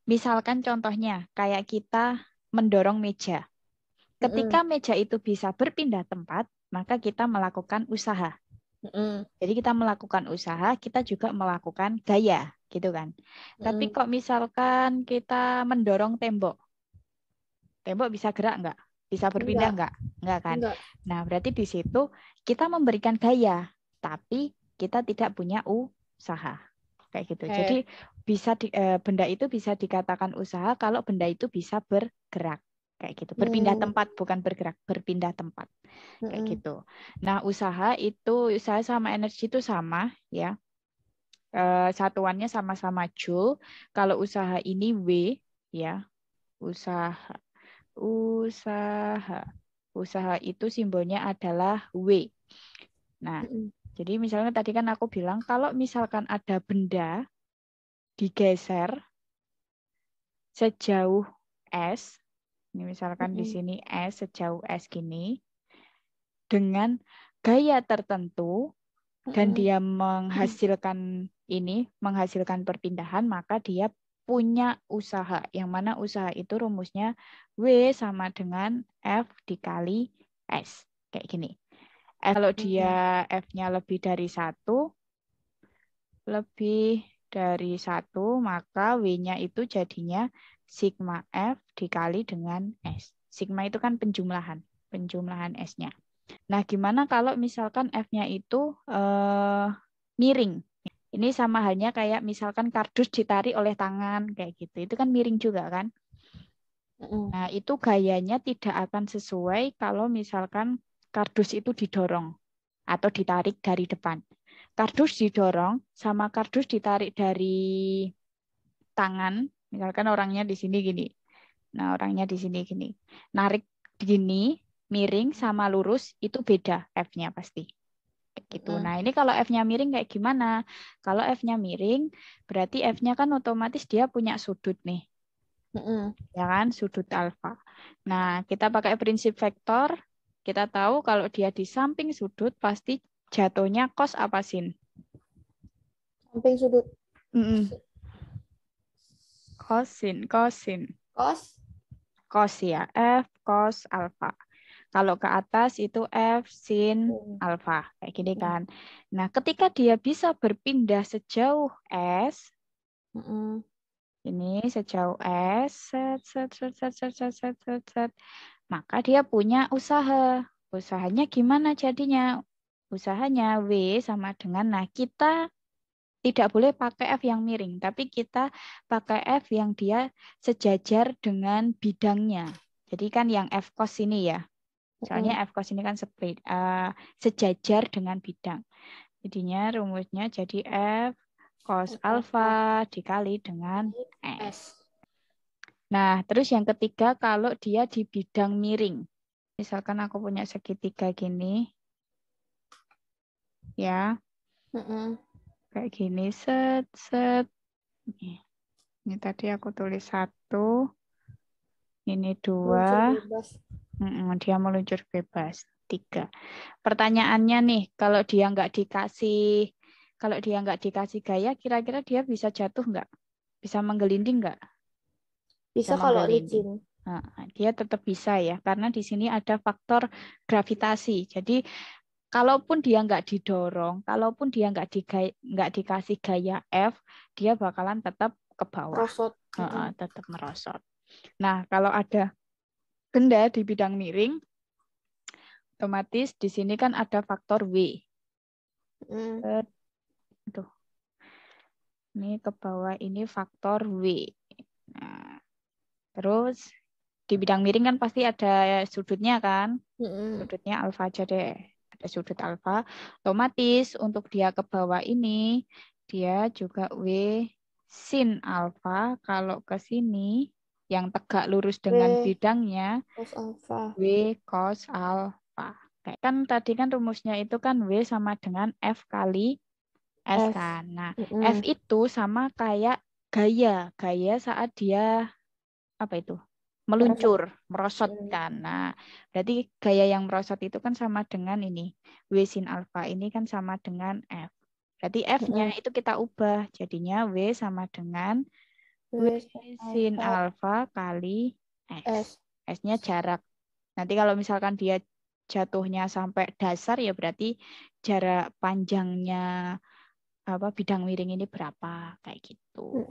misalkan contohnya kayak kita mendorong meja. Ketika meja itu bisa berpindah tempat, maka kita melakukan usaha. Jadi kita melakukan usaha, kita juga melakukan gaya, gitu kan. Tapi kok misalkan kita mendorong tembok bisa gerak nggak? Bisa berpindah nggak? Nggak kan? Enggak. Nah, berarti di situ kita memberikan gaya, tapi kita tidak punya usaha. Kayak gitu. Jadi benda itu bisa dikatakan usaha kalau benda itu bisa bergerak. Kayak gitu. Berpindah tempat, bukan bergerak, berpindah tempat. Kayak gitu. Nah, usaha sama energi itu sama ya. Satuannya sama-sama Joule. Kalau usaha ini W ya. Usaha itu simbolnya adalah W. Nah, jadi misalnya tadi kan aku bilang kalau misalkan ada benda digeser sejauh S, ini misalkan di sini S sejauh S gini, dengan gaya tertentu dan dia menghasilkan perpindahan, maka dia punya usaha. Yang mana usaha itu rumusnya W sama dengan F dikali S. Kayak gini. Kalau dia F-nya lebih dari 1, maka W-nya itu jadinya sigma F dikali dengan S. Sigma itu kan penjumlahan S-nya. Nah, gimana kalau misalkan F-nya itu miring? Ini sama halnya kayak misalkan kardus ditarik oleh tangan, kayak gitu. Itu kan miring juga kan? Nah, itu gayanya tidak akan sesuai kalau misalkan kardus itu didorong atau ditarik dari depan. Kardus didorong sama kardus ditarik dari tangan, misalkan orangnya di sini gini. Nah, orangnya di sini gini. Narik gini, miring sama lurus itu beda F-nya pasti. Gitu. Nah, ini kalau F-nya miring kayak gimana? Kalau F-nya miring, berarti F-nya kan otomatis dia punya sudut nih. Ya kan, sudut alfa. Nah, kita pakai prinsip vektor, kita tahu kalau dia di samping sudut pasti jatuhnya cos apa sin? Samping sudut. Cosin. Cos Ya, F cos alfa. Kalau ke atas itu F sin alfa, kayak gini kan. Nah, ketika dia bisa berpindah sejauh S, ini sejauh S, maka dia punya usaha. Usahanya gimana jadinya? Usahanya W sama dengan, nah kita tidak boleh pakai F yang miring, tapi kita pakai F yang dia sejajar dengan bidangnya. Jadi kan yang F cos ini ya. Soalnya F cos ini kan sejajar dengan bidang. Jadinya rumusnya jadi F cos alfa dikali dengan S. Nah, terus yang ketiga kalau dia di bidang miring. Misalkan aku punya segitiga gini. Ya. Kayak gini, set. Ini tadi aku tulis 1. Ini 2. Dia meluncur bebas. 3. Pertanyaannya nih, kalau dia nggak dikasih gaya, kira-kira dia bisa jatuh nggak? Bisa menggelinding nggak? bisa kalau licin. Nah, dia tetap bisa ya, karena di sini ada faktor gravitasi. Jadi kalaupun dia nggak didorong, kalaupun dia nggak dikasih gaya F, dia bakalan tetap ke bawah. Merosot. Tetap merosot. Nah, kalau ada benda di bidang miring, otomatis di sini kan ada faktor W. Aduh. Ini ke bawah ini faktor W. Nah, terus di bidang miring kan pasti ada sudutnya kan? Sudutnya alfa aja deh. Ada sudut alfa. Otomatis untuk dia ke bawah ini, dia juga W sin alfa. Kalau ke sini, yang tegak lurus dengan bidangnya, Cos alfa. W cos alfa. Kayak kan tadi kan rumusnya itu kan W sama dengan F kali S kan. Nah, F itu sama kayak gaya. Gaya saat dia apa itu? Meluncur, merosot kan. Nah, berarti gaya yang merosot itu kan sama dengan ini. W sin alfa ini kan sama dengan F. Berarti F-nya itu kita ubah. Jadinya W sama dengan W W sin alfa alfa kali S. S. S-nya jarak. Nanti kalau misalkan dia jatuhnya sampai dasar ya berarti jarak panjangnya bidang miring ini berapa kayak gitu.